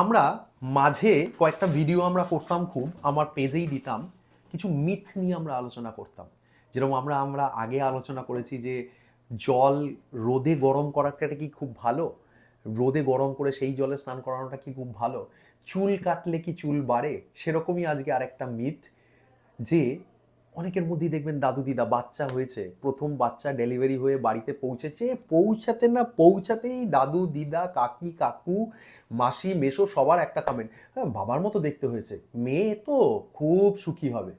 আমরা মাঝে কয়েকটা ভিডিও আমরা করতাম, খুব আমার পেজেই দিতাম, কিছু মিথ নিয়ে আমরা আলোচনা করতাম। যেরকম আমরা আমরা আগে আলোচনা করেছি যে জল রোদে গরম করাটা কি খুব ভালো, রোদে গরম করে সেই জলে স্নান করানোটা কি খুব ভালো, চুল কাটলে কি চুল বাড়ে। সেরকমই আজকে আরেকটা মিথ, যে অনেকের মধ্যেই দেখবেন দাদু দিদা বাচ্চা হয়েছে, প্রথম বাচ্চা ডেলিভারি হয়ে বাড়িতে পৌঁছেছে, পৌঁছাতে না পৌঁছাতেই দাদু দিদা কাকি কাকু মাসি মেসো সবার একটা কমেন্ট, হ্যাঁ বাবার মতো দেখতে হয়েছে, মেয়ে তো খুব সুখী হবে।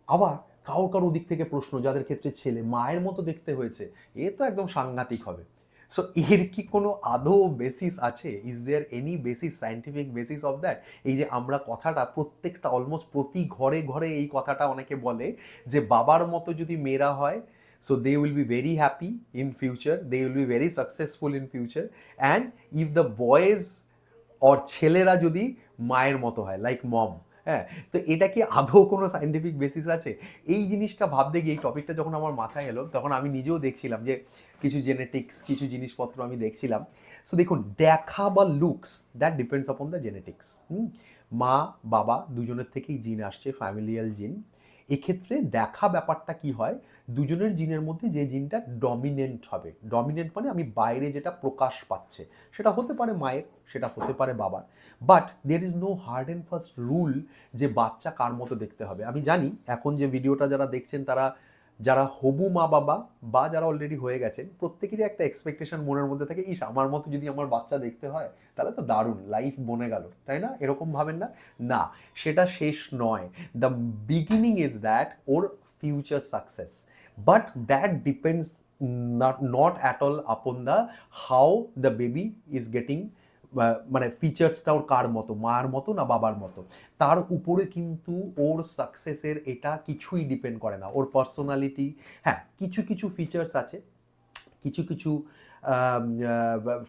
আবার কারোর কারোর দিক থেকে প্রশ্ন, যাদের ক্ষেত্রে ছেলে, মায়ের মতো দেখতে হয়েছে, এ তো একদম সাংঘাতিক হবে। সো এর কি কোনো আদৌ বেসিস আছে? Is there any basis, scientific basis of that? এই যে আমরা কথাটা প্রত্যেকটা অলমোস্ট প্রতি ঘরে ঘরে এই কথাটা অনেকে বলে যে বাবার মতো যদি মেয়েরা হয়, so they will be very happy in future, they will be very successful in future, and if the boys or ছেলেরা যদি মায়ের মতো হয় লাইক মম। হ্যাঁ, তো এটা কি আদৌ কোনো সায়েন্টিফিক বেসিস আছে? এই জিনিসটা ভাবতে গিয়ে, এই টপিকটা যখন আমার মাথায় এলো, তখন আমি নিজেও দেখছিলাম যে কিছু জেনেটিক্স, কিছু জিনিসপত্র আমি দেখছিলাম। সো দেখুন, দেখা বা looks, that depends upon the genetics. মা বাবা দুজনের থেকেই জিন আসছে, ফ্যামিলিয়াল জিন। এক্ষেত্রে দেখা ব্যাপারটা কি হয়, দুজনের জিনের মধ্যে যে জিনটা ডমিনেন্ট হবে, ডমিনেন্ট মানে আমি বাইরে যেটা প্রকাশ পাচ্ছে, সেটা হতে পারে মায়ের, সেটা হতে পারে বাবার। But there is no hard and fast rule যে বাচ্চা কার মতো দেখতে হবে। আমি জানি এখন যে ভিডিওটা যারা দেখছেন, তারা যারা হবু মা বাবা বা যারা অলরেডি হয়ে গেছেন, প্রত্যেকেরই একটা এক্সপেকটেশন মনের মধ্যে থাকে, ইস আমার মতো যদি আমার বাচ্চা দেখতে হয় তাহলে তো দারুণ, লাইফ বনে গেল, তাই না? এরকম ভাবেন না? না, সেটা শেষ নয়। The beginning is that or future success, but that depends not at all upon the how the baby is getting, মানে ফিচার্সটা ওর কার মতো, মার মতো না বাবার মতো, তার উপরে কিন্তু ওর সাকসেসের এটা কিছুই ডিপেন্ড করে না। ওর পার্সোনালিটি, হ্যাঁ কিছু কিছু ফিচার্স আছে, কিছু কিছু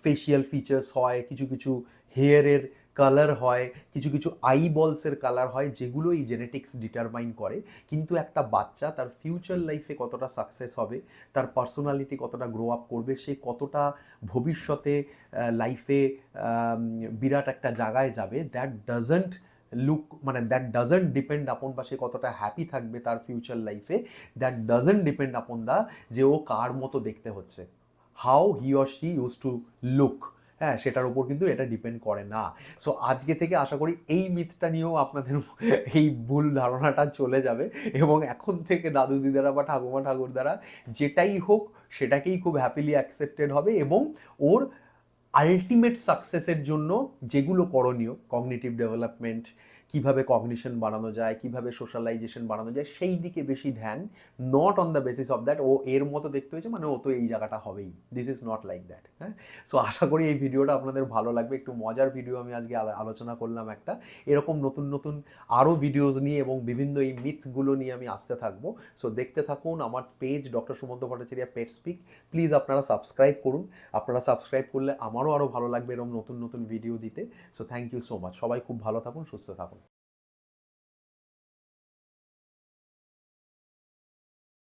ফেশিয়াল ফিচার্স হয়, কিছু কিছু হেয়ারের কালার হয়, কিছু কিছু আইবলসের কালার হয়, যেগুলো এই জেনেটিক্স ডিটারমাইন করে। কিন্তু একটা বাচ্চা তার ফিউচার লাইফে কতটা সাকসেস হবে, তার পার্সোনালিটি কতটা গ্রো আপ করবে, সে কতটা ভবিষ্যতে লাইফে বিরাট একটা জায়গায় যাবে, দ্যাট ডাজন্ট লুক, মানে দ্যাট ডাজন্ট ডিপেন্ড আপন, বা সে কতটা হ্যাপি থাকবে তার ফিউচার লাইফে, দ্যাট ডাজন্ট ডিপেন্ড আপন দা যে ও কার মতো দেখতে হচ্ছে, how he or she use to look. হ্যাঁ, সেটার উপর কিন্তু এটা ডিপেন্ড করে না। সো আজকে থেকে আশা করি এই মিথটা নিয়েও আপনাদের এই ভুল ধারণাটা চলে যাবে, এবং এখন থেকে দাদু দিদারা বা ঠাকুমা ঠাকুরদারা যেটাই হোক সেটাকেই খুব হ্যাপিলি অ্যাকসেপ্টেড হবে, এবং ওর আলটিমেট সাকসেসের জন্য যেগুলো করণীয়, কগনিটিভ ডেভেলপমেন্ট, কিভাবে কগনিশন বাড়ানো যায়, কিভাবে সোশ্যালাইজেশন বাড়ানো যায়, সেই দিকে বেশি ধ্যান। Not on the basis of that ও এর মতো দেখতে হয়েছে মানে ও তো এই জায়গাটা হবেই, this is not like that. হ্যাঁ, সো আশা করি এই ভিডিওটা আপনাদের ভালো লাগবে। একটু মজার ভিডিও আমি আজকে আলোচনা করলাম একটা, এরকম নতুন নতুন আরও ভিডিওস নিয়ে এবং বিভিন্ন এই মিথগুলো নিয়ে আমি আসতে থাকবো। সো দেখতে থাকুন আমার page doctor Sumanta Bhattacharya pet speak. Please আপনারা সাবস্ক্রাইব করুন, আপনারা সাবস্ক্রাইব করলে আমারও আরও ভালো লাগবে এরকম নতুন নতুন ভিডিও দিতে। So thank you so much, সবাই খুব ভালো থাকুন, সুস্থ থাকুন।